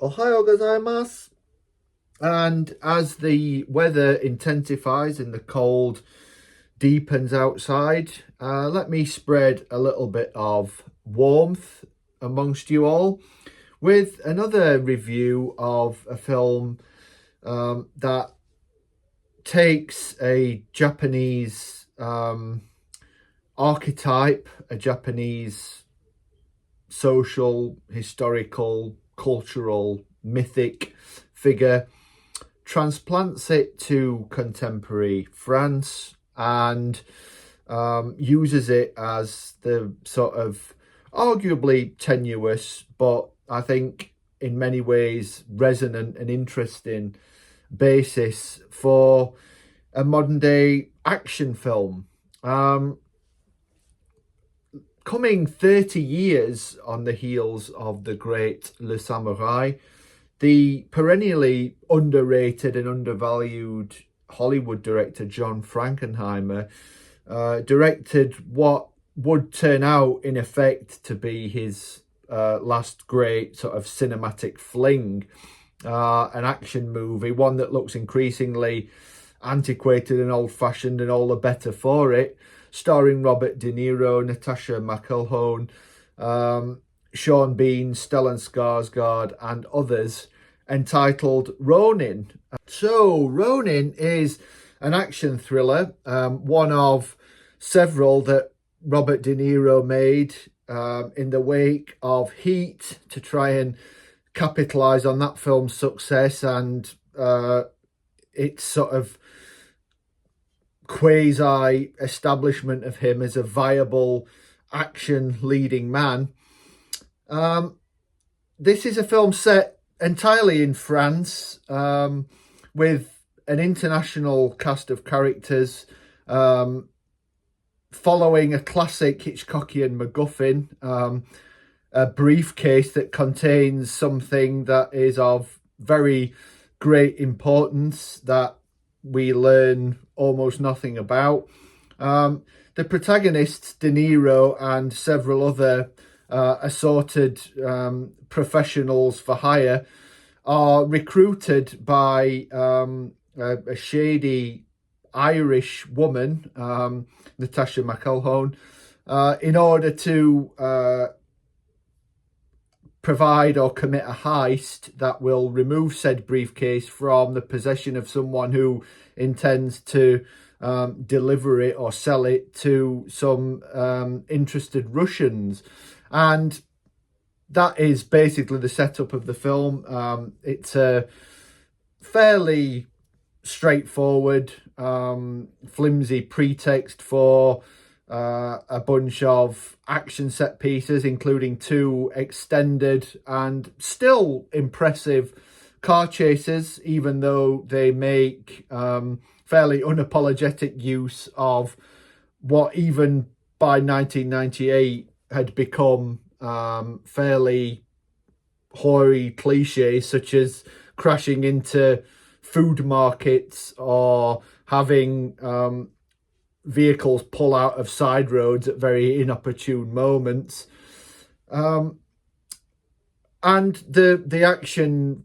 Ohio gozaimasu. And as the weather intensifies and the cold deepens outside, let me spread a little bit of warmth amongst you all with another review of a film that takes a Japanese archetype, a Japanese social, historical, cultural, mythic figure, transplants it to contemporary France, and uses it as the sort of arguably tenuous, but I think in many ways resonant and interesting basis for a modern day action film. Coming 30 years on the heels of the great Le Samurai, the perennially underrated and undervalued Hollywood director John Frankenheimer directed what would turn out in effect to be his last great sort of cinematic fling, an action movie, one that looks increasingly antiquated and old-fashioned and all the better for it, starring Robert De Niro, Natasha McElhone, Sean Bean, Stellan Skarsgård and others, entitled Ronin. So Ronin is an action thriller, one of several that Robert De Niro made in the wake of Heat to try and capitalise on that film's success and its sort of quasi establishment of him as a viable action leading man. This is a film set entirely in France, with an international cast of characters, following a classic Hitchcockian MacGuffin, a briefcase that contains something that is of very great importance that we learn almost nothing about. The protagonists, De Niro and several other assorted professionals for hire, are recruited by a shady Irish woman, Natasha McElhone, in order to provide or commit a heist that will remove said briefcase from the possession of someone who intends to deliver it or sell it to some interested Russians. And that is basically the setup of the film. It's a fairly straightforward, flimsy pretext for a bunch of action set pieces, including two extended and still impressive car chases, even though they make fairly unapologetic use of what even by 1998 had become fairly hoary cliches, such as crashing into food markets or having vehicles pull out of side roads at very inopportune moments. And the action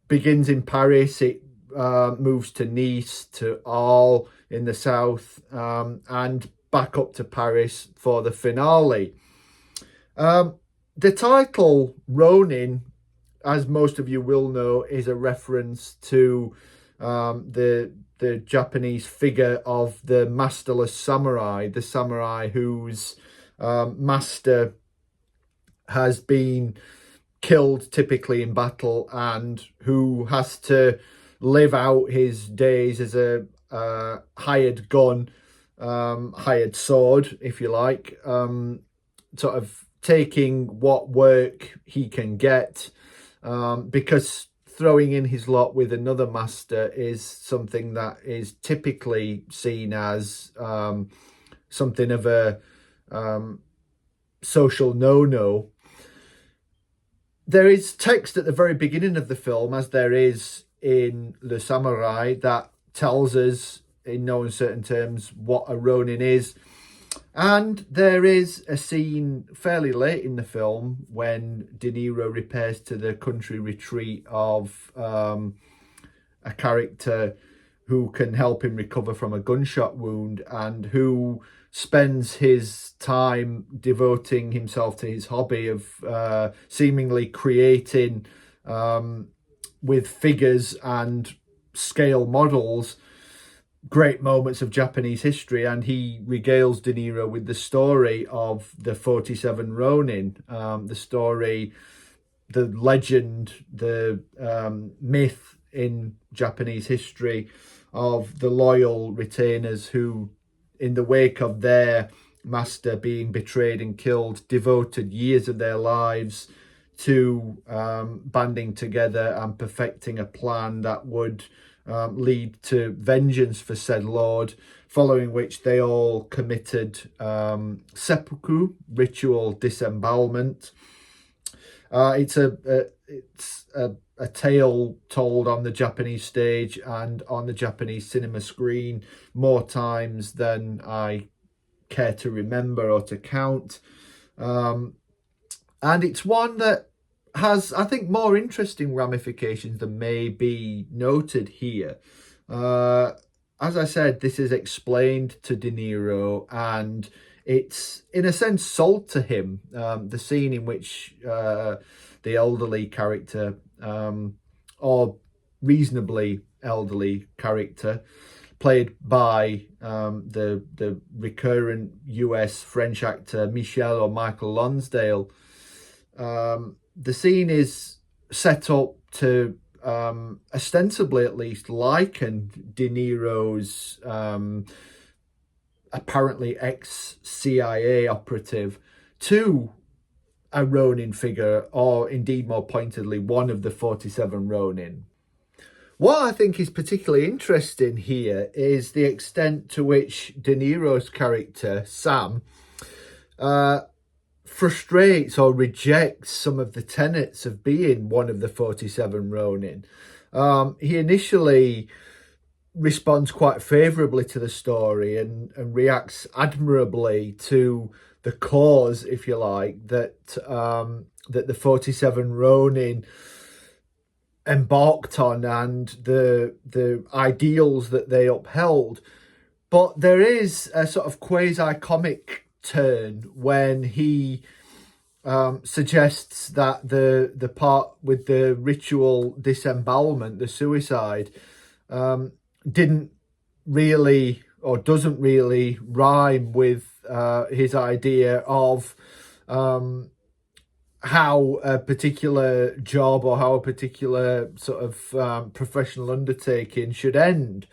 begins in Paris. It moves to Nice, to Arles in the south, and back up to Paris for the finale. The title Ronin, as most of you will know, is a reference to the Japanese figure of the masterless samurai, the samurai whose master has been killed typically in battle and who has to live out his days as a hired gun, hired sword, if you like, sort of taking what work he can get, because throwing in his lot with another master is something that is typically seen as something of a social no-no. There is text at the very beginning of the film, as there is in Le Samurai, that tells us in no uncertain terms what a Ronin is. And there is a scene fairly late in the film when De Niro repairs to the country retreat of a character who can help him recover from a gunshot wound and who spends his time devoting himself to his hobby of seemingly creating with figures and scale models great moments of Japanese history, and he regales De Niro with the story of the 47 Ronin, the story, the legend, the myth in Japanese history of the loyal retainers who, in the wake of their master being betrayed and killed, devoted years of their lives to banding together and perfecting a plan that would lead to vengeance for said lord, following which they all committed seppuku, ritual disembowelment. It's a tale told on the Japanese stage and on the Japanese cinema screen more times than I care to remember or to count. And it's one that has, I think, more interesting ramifications than may be noted here. As I said, this is explained to De Niro, and it's, in a sense, sold to him. The scene in which the elderly character, or reasonably elderly character, played by the recurrent US French actor Michel or Michael Lonsdale, the scene is set up to ostensibly, at least, liken De Niro's apparently ex-CIA operative to a Ronin figure, or indeed more pointedly, one of the 47 Ronin. What I think is particularly interesting here is the extent to which De Niro's character, Sam, frustrates or rejects some of the tenets of being one of the 47 Ronin. He initially responds quite favourably to the story and reacts admirably to the cause, if you like, that that the 47 Ronin embarked on and the ideals that they upheld. But there is a sort of quasi-comic turn when he suggests that the part with the ritual disembowelment, the suicide, didn't really or doesn't really rhyme with his idea of how a particular job or how a particular sort of professional undertaking should end.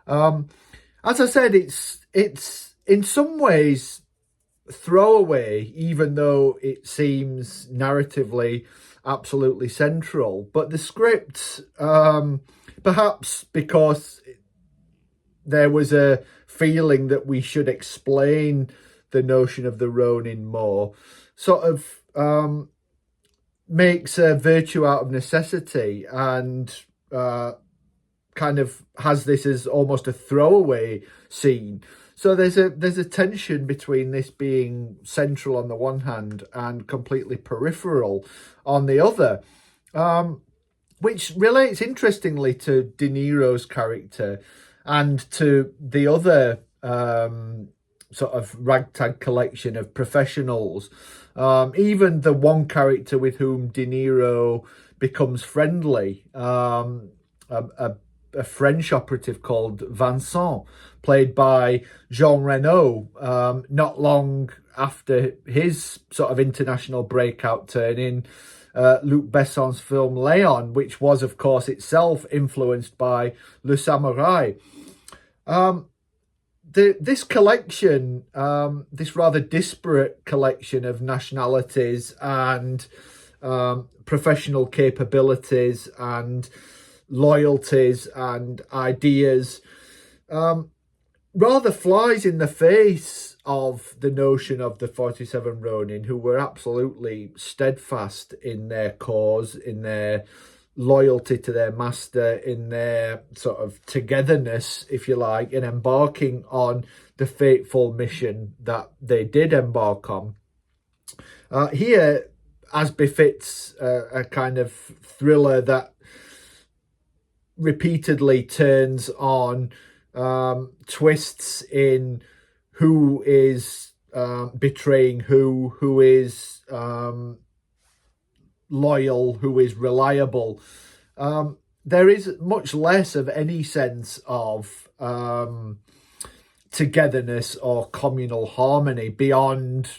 As I said, it's in some ways throwaway, even though it seems narratively absolutely central. But the script, perhaps because there was a feeling that we should explain the notion of the Ronin more, sort of makes a virtue out of necessity and kind of has this as almost a throwaway scene. So there's a tension between this being central on the one hand and completely peripheral on the other, which relates interestingly to De Niro's character and to the other sort of ragtag collection of professionals. Even the one character with whom De Niro becomes friendly, a French operative called Vincent, played by Jean Reno, not long after his sort of international breakout turn in Luc Besson's film Léon, which was, of course, itself influenced by Le Samouraï. This collection, this rather disparate collection of nationalities and professional capabilities and loyalties and ideas, rather flies in the face of the notion of the 47 Ronin, who were absolutely steadfast in their cause, in their loyalty to their master, in their sort of togetherness, if you like, in embarking on the fateful mission that they did embark on. Here, as befits a kind of thriller that repeatedly turns on twists in who is betraying who is loyal, who is reliable. There is much less of any sense of togetherness or communal harmony beyond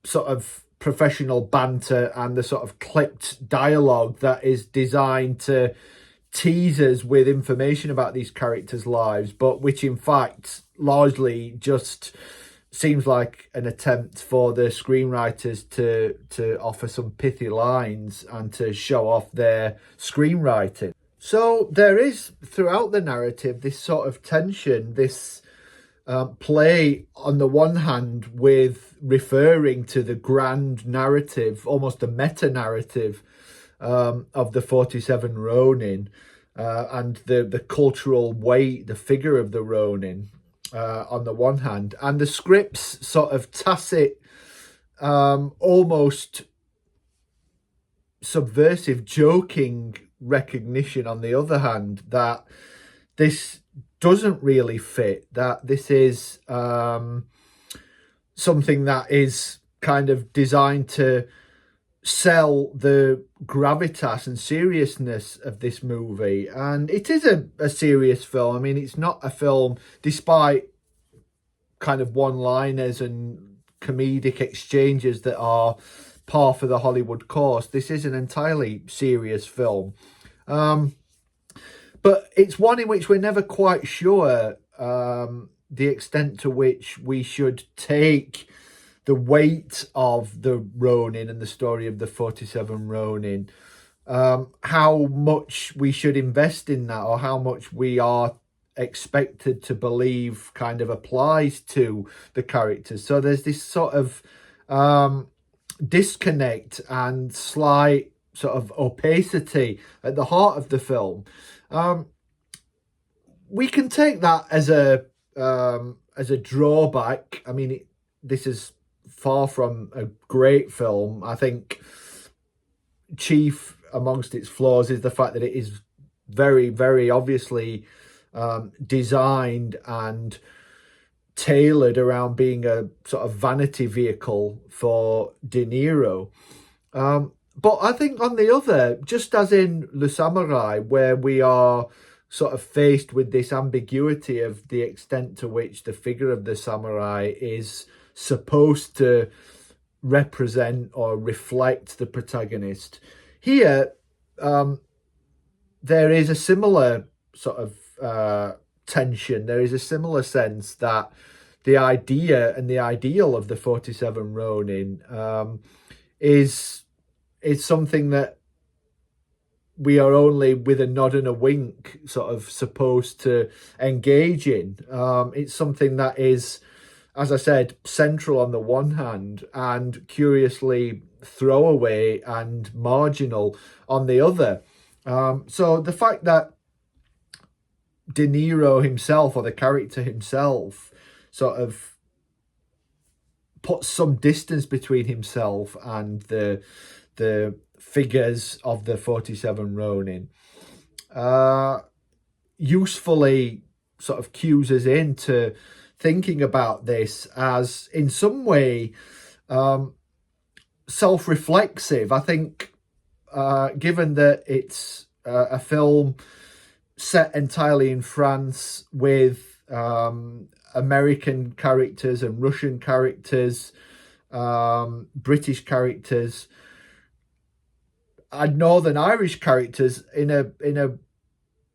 sort of professional banter and the sort of clipped dialogue that is designed to tease us with information about these characters' lives, but which in fact largely just seems like an attempt for the screenwriters to offer some pithy lines and to show off their screenwriting. So there is throughout the narrative this sort of tension, this play on the one hand with referring to the grand narrative, almost a meta-narrative of the 47 Ronin, and the cultural weight, the figure of the Ronin on the one hand, and the script's sort of tacit, almost subversive, joking recognition on the other hand that this doesn't really fit, that this is something that is kind of designed to sell the gravitas and seriousness of this movie. And it is a serious film. I mean, it's not a film, despite kind of one-liners and comedic exchanges that are par for the Hollywood course, this is an entirely serious film. But it's one in which we're never quite sure the extent to which we should take the weight of the Ronin and the story of the 47 Ronin, how much we should invest in that, or how much we are expected to believe kind of applies to the characters. So there's this sort of disconnect and slight sort of opacity at the heart of the film. We can take that as a drawback. I mean, this is far from a great film. I think chief amongst its flaws is the fact that it is very, very obviously designed and tailored around being a sort of vanity vehicle for De Niro. But I think on the other, just as in Le Samurai, where we are sort of faced with this ambiguity of the extent to which the figure of the samurai is supposed to represent or reflect the protagonist, here there is a similar sort of tension. There is a similar sense that the idea and the ideal of the 47 Ronin is something that we are only with a nod and a wink sort of supposed to engage in. It's something that is, as I said, central on the one hand and curiously throwaway and marginal on the other. So the fact that De Niro himself, or the character himself, sort of puts some distance between himself and the figures of the 47 Ronin, usefully sort of cues us into thinking about this as in some way self-reflexive. I think given that it's a film set entirely in France with American characters and Russian characters, British characters, and Northern Irish characters in a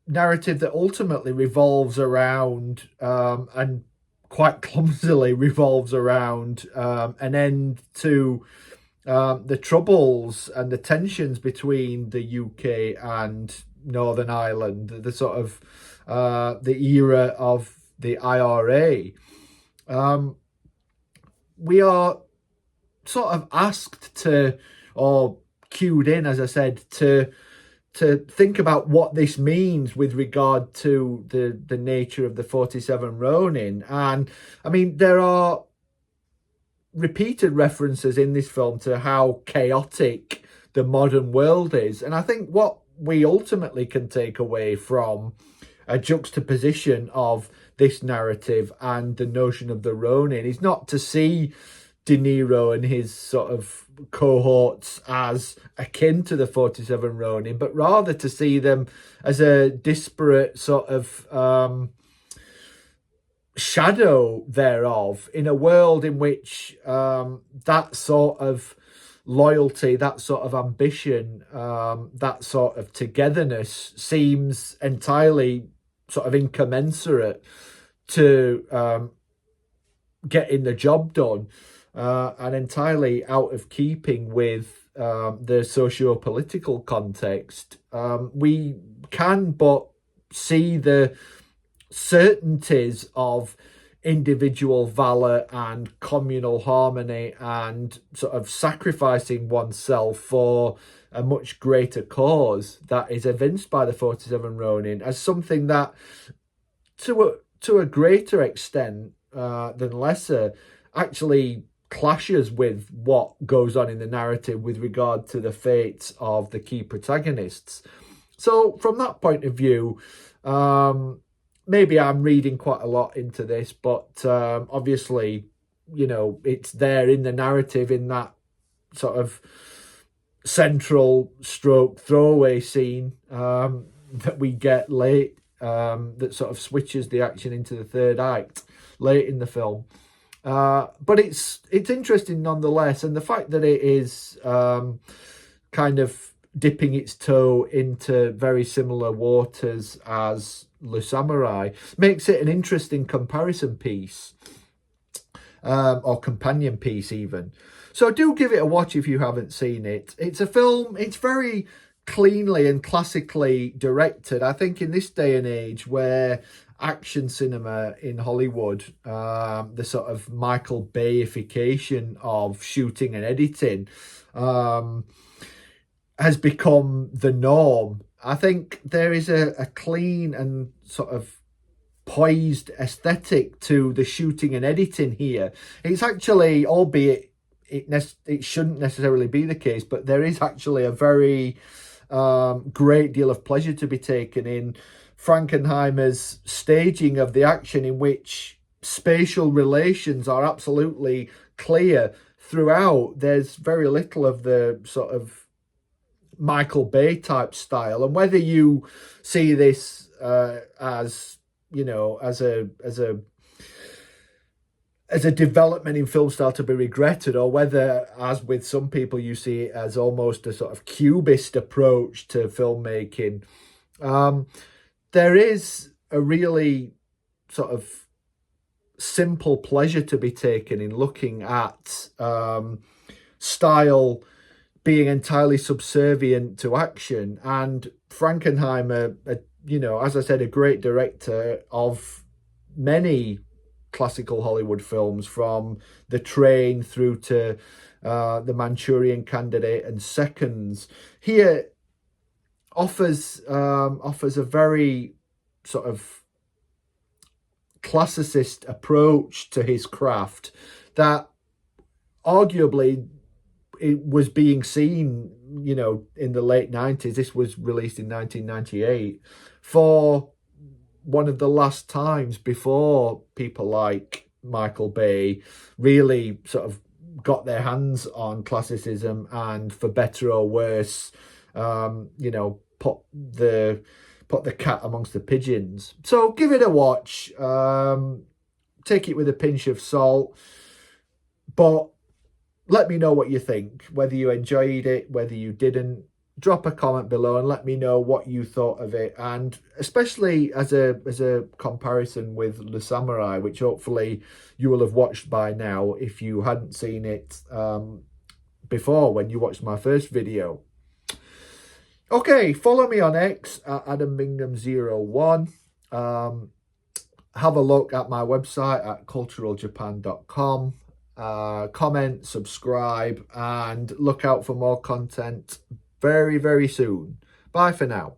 narrative that ultimately revolves around and quite clumsily revolves around an end to the troubles and the tensions between the UK and Northern Ireland, the sort of the era of the IRA. We are sort of asked to, or cued in, as I said, to to think about what this means with regard to the nature of the 47 Ronin. And I mean, there are repeated references in this film to how chaotic the modern world is. And I think what we ultimately can take away from a juxtaposition of this narrative and the notion of the Ronin is not to see De Niro and his sort of cohorts as akin to the 47 Ronin, but rather to see them as a disparate sort of shadow thereof in a world in which that sort of loyalty, that sort of ambition, that sort of togetherness seems entirely sort of incommensurate to getting the job done, and entirely out of keeping with the socio-political context. We can but see the certainties of individual valor and communal harmony and sort of sacrificing oneself for a much greater cause that is evinced by the 47 Ronin as something that to a greater extent than lesser actually clashes with what goes on in the narrative with regard to the fates of the key protagonists. So from that point of view, maybe I'm reading quite a lot into this, but obviously, you know, it's there in the narrative in that sort of central stroke throwaway scene that we get late, that sort of switches the action into the third act late in the film. But it's interesting nonetheless, and the fact that it is kind of dipping its toe into very similar waters as Le Samurai makes it an interesting comparison piece, or companion piece even. So do give it a watch if you haven't seen it. It's a film, it's very cleanly and classically directed. I think in this day and age where action cinema in Hollywood, the sort of Michael Bayification of shooting and editing, has become the norm. I think there is a clean and sort of poised aesthetic to the shooting and editing here. It's actually, albeit it shouldn't necessarily be the case, but there is actually a very great deal of pleasure to be taken in Frankenheimer's staging of the action, in which spatial relations are absolutely clear throughout. There's very little of the sort of Michael Bay type style, and whether you see this as, you know, as a development in film style to be regretted, or whether, as with some people, you see it as almost a sort of cubist approach to filmmaking, there is a really sort of simple pleasure to be taken in looking at style being entirely subservient to action. And Frankenheimer, you know, as I said, a great director of many classical Hollywood films, from The Train through to The Manchurian Candidate and Seconds, here offers a very sort of classicist approach to his craft that arguably it was being seen, you know, in the late 90s. This was released in 1998 for one of the last times before people like Michael Bay really sort of got their hands on classicism and, for better or worse, you know, put the cat amongst the pigeons. So give it a watch. Take it with a pinch of salt, but let me know what you think, whether you enjoyed it, whether you didn't. Drop a comment below and let me know what you thought of it, and especially as a comparison with Le Samurai, which hopefully you will have watched by now if you hadn't seen it before when you watched my first video. Okay, follow me on X at AdamBingham01. Have a look at my website at culturaljapan.com. Comment, subscribe, and look out for more content very, very soon. Bye for now.